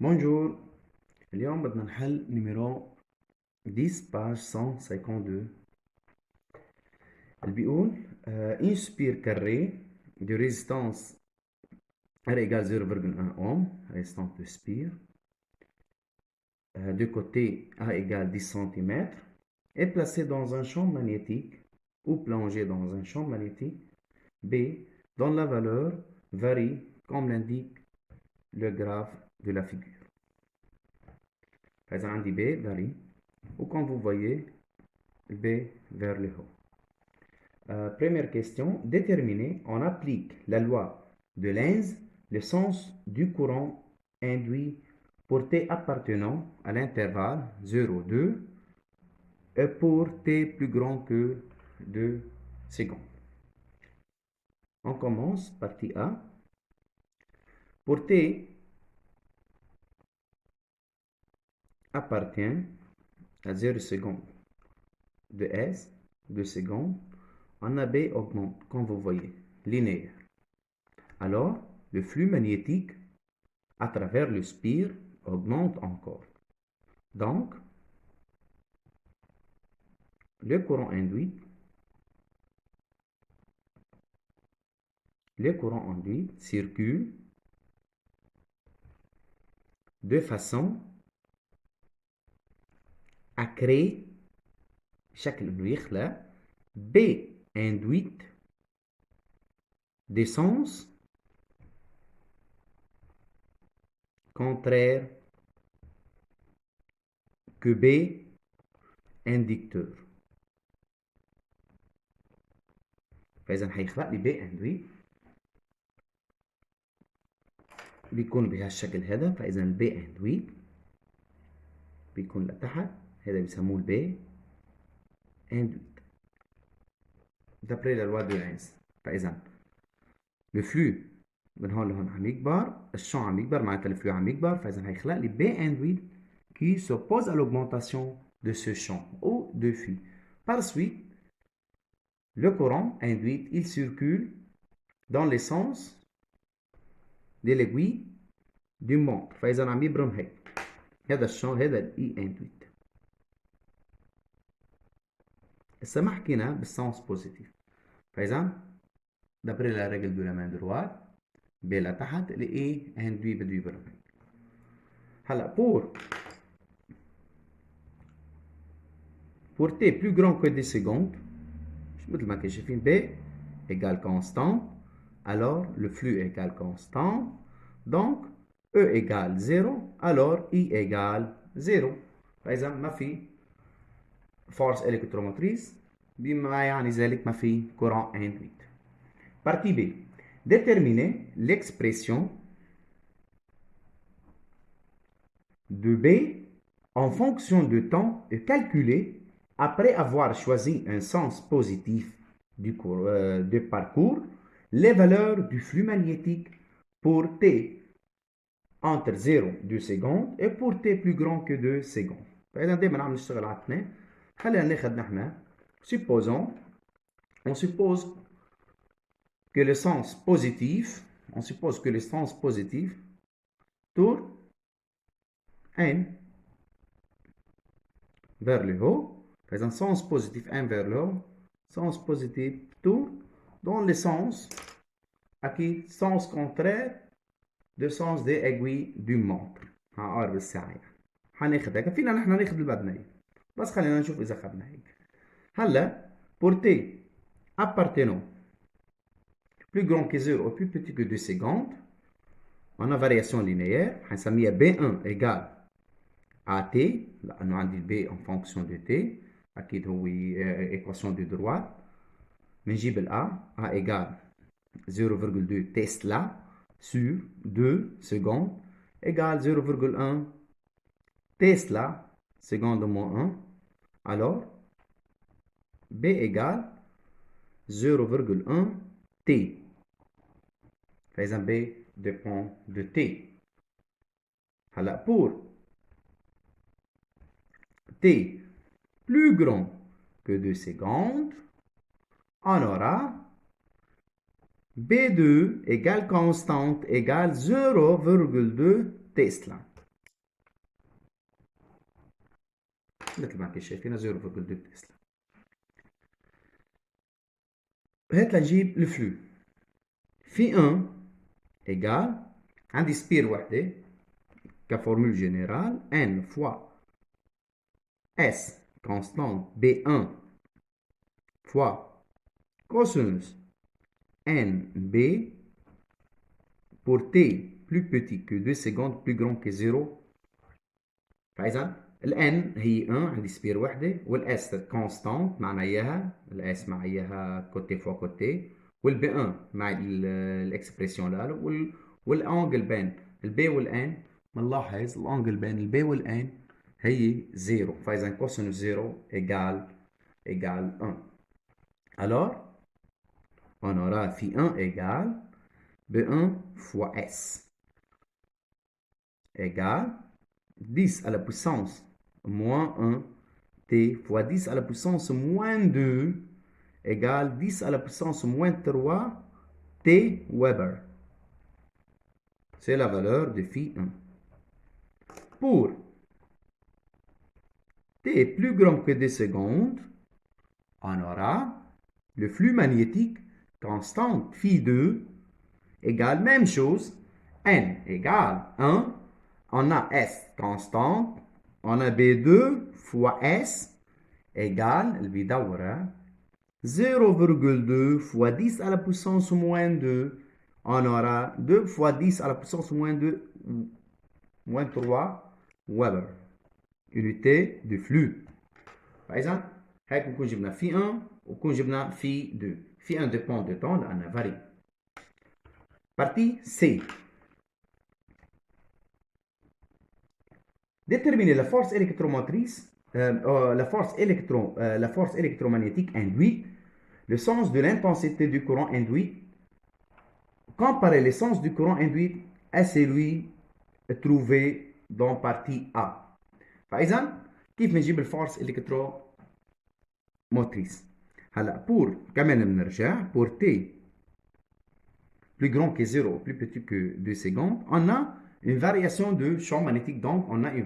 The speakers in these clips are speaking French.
Bonjour. اليوم بدنا نحل numéro 10 page 152 اللي بيقول une spire carrée de résistance R égale 0,1 ohm, résistance de spire, de côté A égale 10 cm, est placée dans un champ magnétique ou plongée dans un champ magnétique B dont la valeur varie comme l'indique le graphe de la figure. فإذا عندي B varie, ou comme vous voyez, B vers le haut. Première question, déterminer, on applique la loi de Lenz, le sens du courant induit pour T appartenant à l'intervalle 0,2 et pour T plus grand que 2 secondes. On commence, partie A. Pour T appartient à 0 secondes de S, 2 secondes, en AB augmente, comme vous voyez, linéaire. Alors, le flux magnétique à travers le spire augmente encore. Donc, le courant induit circule de façon à créer chaque là B induite des sens contraires que B inducteur. فإذا هيخلق لي B induit بيكون بهالشكل هذا. فإذا B induit بيكون لتحت، هذا بيسموه الB induit d'après la loi de Lenz. فإذا le flux من هون لهون عم يكبر، الشون عم يكبر، معناتها الفلو عم يكبر. فإذا هيخلق لي B induit qui s'oppose à l'augmentation de ce champ ou de flux. Par suite, le courant induit, il circule dans les sens de l'aiguille du montre. فإذا عم يبرم هيك، هذا الشون، هذا الإي induit. هسه ما حكينا بالسنس بوزيتيف. فإذا d'après la règle de la main droite، B لتحت، الإي induit بده يبرم هيك. هلا pour T plus grand que 10 secondes، مثل ما كنا شايفين B égale constant, alors le flux égale constant, donc E égale 0, alors I égale 0. فإذا ما في force électromotrice، بما يعني ذلك ما في courant induit. Partie B. Déterminer l'expression de B en fonction de temps et calculer après avoir choisi un sens positif du parcours les valeurs du flux magnétique pour T entre 0 2 secondes et pour T plus grand que 2 secondes. فإذا دائما عم نشتغل على اثنين. خلينا ناخذ نحن on suppose que le sens positif tourne N vers le haut. فإذا sens positif N vers le haut, sens positif tourne dans le sens أكيد sens contraire de sens des aiguilles du montre. عقارب الساعة هناخد هيك. فينا نحن ناخد اللي بدنا اياه، بس خلينا نشوف إذا أخذنا هيك. هلا pour T appartenant plus grand que 0 ou plus petit que 2 secondes، on a variation linéaire هنسميها B1 égale à T لأنه عندي B en fonction de T، أكيد هو équation de droite. بنجيب ال A égale 0,2 Tesla sur 2 secondes égale 0,1 Tesla seconde moins 1. Alors, B égale 0,1 T. فإذا B dépend de T. هلا pour T plus grand que 2 secondes, on aura B2 égale constante égale 0,2 Tesla. مثل ما انتم شايفين 0.2 تسلا. هات لنجيب الفلو. في 1 ايجال عندي سبير وحده كفورمول جينيرال n فوا s constante b1 fois cosinus nb pour t plus petit que 2 secondes plus grand que 0. فإذا ال n هي 1 عندي سبير وحدة وال s كونستانت معناها إياها ال s مع إياها كوتي فوا كوتي وال b1 مع الإكسبريسيون لا والأنجل بين ال b وال n بنلاحظ الأنجل بين ال b وال n هي 0. فإذا كوسينوس 0 égale 1. Alors, on aura phi 1 égale B1 fois S égale 10 à la puissance moins 1 T fois 10 à la puissance moins 2 égale 10 à la puissance moins 3 T Weber. C'est la valeur de phi 1. Pour T plus grand que 2 secondes, on aura le flux magnétique constant phi 2 égale même chose, n égale 1, on a S constante, on a B2 fois S égale, اللي بيدورها 0,2 fois 10 à la puissance moins 2, on aura 2 fois 10 à la puissance moins 2, moins 3 Weber, unité de flux. فإذا هيك بنكون جبنا في 1 وبنكون جبنا في 2. في 1 dépend de temps لأنها varie. Partie C. Déterminer la force électromotrice, la force électromagnétique induite, le sens de l'intensité du courant induit. Comparer le sens du courant induit à celui trouvé dans partie A. فإذا كيف بنجيب الفورس électromotrice؟ هلا pour كمان بنرجع pour T plus grand que 0, plus petit que 2 secondes, on a une variation de champ magnétique, donc on a une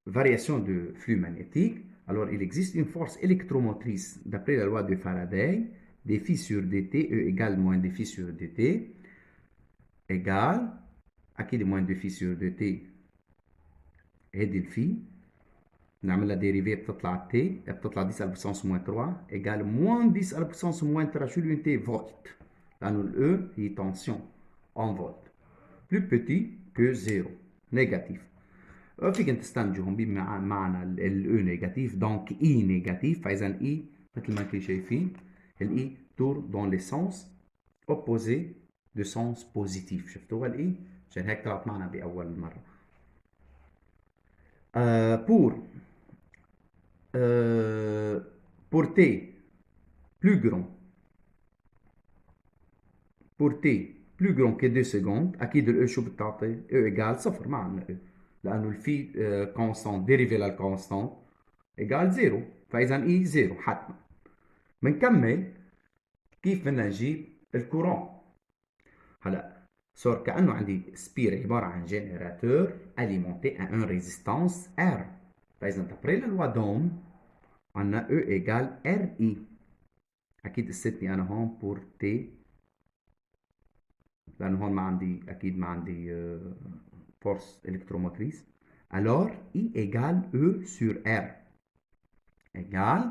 variation de flux magnétique. Alors il existe une force électromotrice d'après la loi de Faraday, dφ sur dt, E égale moins dφ sur dt, égale, أكيد moins dφ sur dt, هذه الفي نعمل لها ديريفي بتطلع تي بتطلع 10 على البوسانس موان 3 ايجال موان 10 على البوسانس موان 3 شو اليونتي فولت لانه الاو هي تنسيون ان فولت بلو بيتي كو زيرو نيجاتيف. فيك تستنتجهم بمعنى الاو نيجاتيف دونك اي نيجاتيف. فاذا اي مثل ما انتم شايفين الاي تور دون لي سونس اوبوزي دو سونس بوزيتيف. شفتوها الاي عشان هيك طلعت معنا باول مره. Pour T plus grand, pour T plus grand que 2 secondes, أكيد ال E شو بتعطي؟ E égale صفر، ما عندنا E لأنه الفي constant dérivé للconstant égale 0. فإذا E 0 حتما. بنكمل كيف بدنا نجيب الكورون. هلا صار كأنه عندي سبير عبارة عن جينيراتور alimenté à une résistance R. فإذا d'après la loi d'Ohm on a E égale RI. أكيد قصتني أنا هون pour T لأنه هون ما عندي أكيد ما عندي force électromotrice. Alors I égale E sur R égale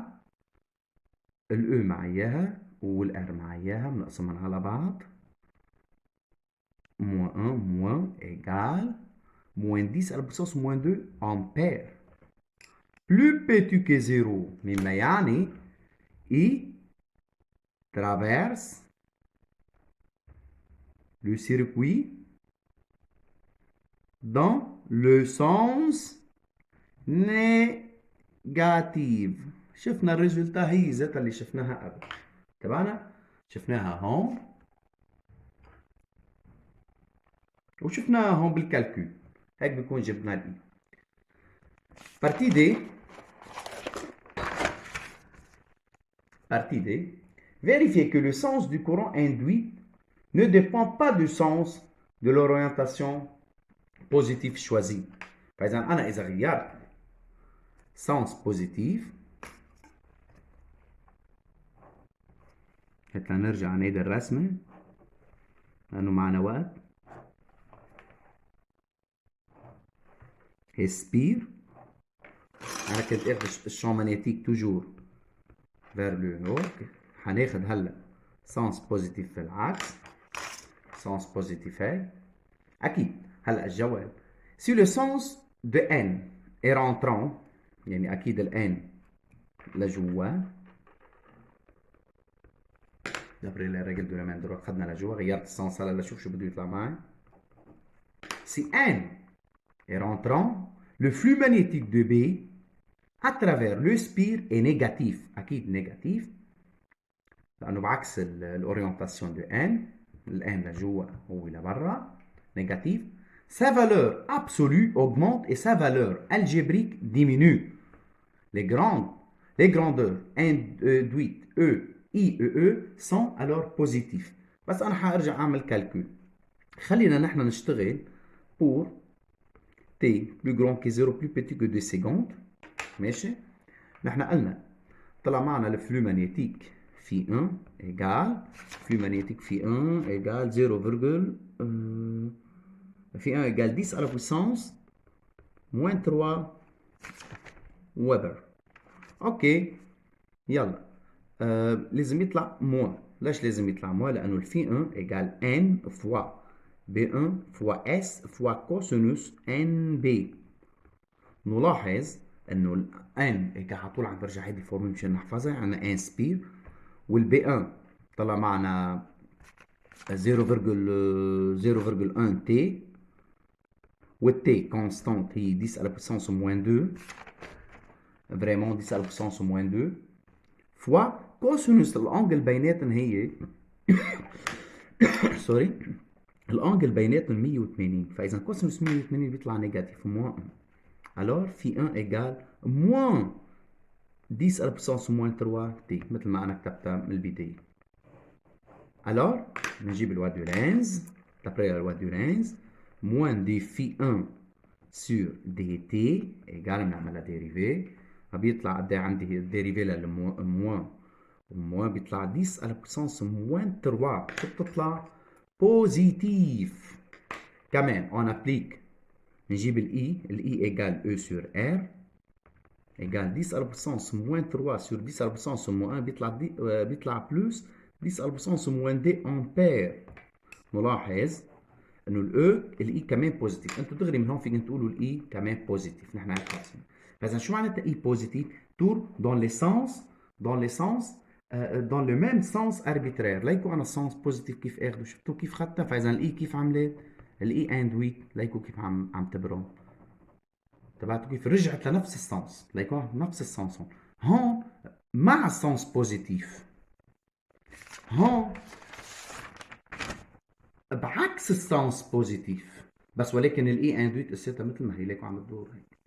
ال E مع إياها وال R مع إياها بنقسمهم على بعض moins 1 moins égale moins 10 à la puissance moins 2 ampères. Plus petit que 0 مما يعني I traverse le circuit dans le sens négatif. شفنا الريزلتا هي ذاتها اللي شفناها قبل تبعنا، شفناها هون وشفناها هون بالكالكول. هيك بيكون جبنا الاي. Partie D. Partie D. Vérifiez que le sens du courant induit ne dépend pas du sens de l'orientation positive choisie. فإذا أنا إذا غيرت sens بوزيتيف، هات لنرجع نعيد الرسمة لأنه معنا وقت. اسبير، أنا كنت آخذ الشون مانيتيك توجور vers le nord، هناخد هلا sens بوزيتيف في العكس، sens بوزيتيف هاي أكيد. هلا الجواب si le sens de n est rentrant، يعني أكيد ال n لجوا، دبري الرجل دول من دول خدنا لجوا، غيرت السنس هلا لشوف شو بده يطلع معي. Si n est rentrant، le flux magnétique de B à travers le spire est négatif، أكيد négatif لأنه بعكس الأورينتاسيون دو n، ال n لجوا هو لبرا négatif. Sa valeur absolue augmente et sa valeur algébrique diminue. Les grandeurs induites E, I et E sont alors positifs. بس أنا حارجع أعمل كالكول. خلينا نحن نشتغل pour t plus grand que 0 plus petit que 2 secondes. ماشي؟ نحن قلنا طلع معنا الفلو مانيتيك في 1 égale flux magnétique في 1 égale 0, في 1 égale 10 à la puissance moins 3 ويبر. اوكي يلا لازم يطلع موان. ليش لازم يطلع موان؟ لانه الفي 1 ايجال ان فوا بي 1 فوا اس فوا كوسينوس ان بي. نلاحظ انه الان ايجال على طول عم برجع هيدي الفورمولا مشان نحفظها، عندنا ان سبير، والبي 1 طلع معنا 0,1 تي، والتي كونستانت هي 10 على بويسانس موان 2، vraiment 10 على بويسانس موان 2 فوا كوسينوس الانجل بيناتهم هي سوري الانجل بيناتهم 180. فاذا كوسينوس 180 بيطلع نيجاتيف موان 1، alors في 1 ايجال موان 10 على بويسانس موان 3 تي مثل ما انا كتبتها من البدايه. alors بنجيب الوا دو لينز، d'après الوا دو لينز موان دي في 1 sur dt ايجال بنعملها ديريفي، بيطلع قد ايه عندي الديريفي للموان وموان بيطلع 10 على بويسانس موان 3 بتطلع بوزيتيف. كمان اون ابليك نجيب الاي ايجال او سور ار ايجال 10 على بويسانس موان 3 سور 10 على بويسانس موان 1 بيطلع بلس 10 على بويسانس موان دي امبير. نلاحظ انه الاي كمان بوزيتيف، انتم دغري من هون فيكم تقولوا الاي كمان بوزيتيف، نحن هيك حاسين. فاذا شو معناتها اي بوزيتيف؟ تور دون لي سانس dans le même sens arbitraire. ليكو انا السانس بوزيتيف كيف اخذه، شفتوا كيف خدتها؟ فاذا الاي كيف عملت؟ الاي اندويت ليكو كيف عم تبرم، تبعتوا كيف رجعت لنفس السانس، ليكو نفس السانس هون مع السانس بوزيتيف، هون بعكس السانس بوزيتيف، بس ولكن الاي اندويت قصتها مثل ما هي ليكو عم تدور هيك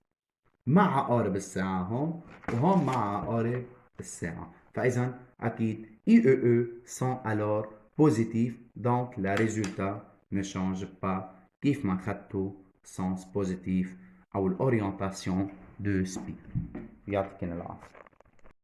مع عقارب الساعة هون، وهون مع عقارب الساعة. فإذا أكيد IEE sont alors positifs، donc le résultat ne change pas كيف ما خدتوا sens positif أو الأورينتاسيون de speed. يعطيكم العافية.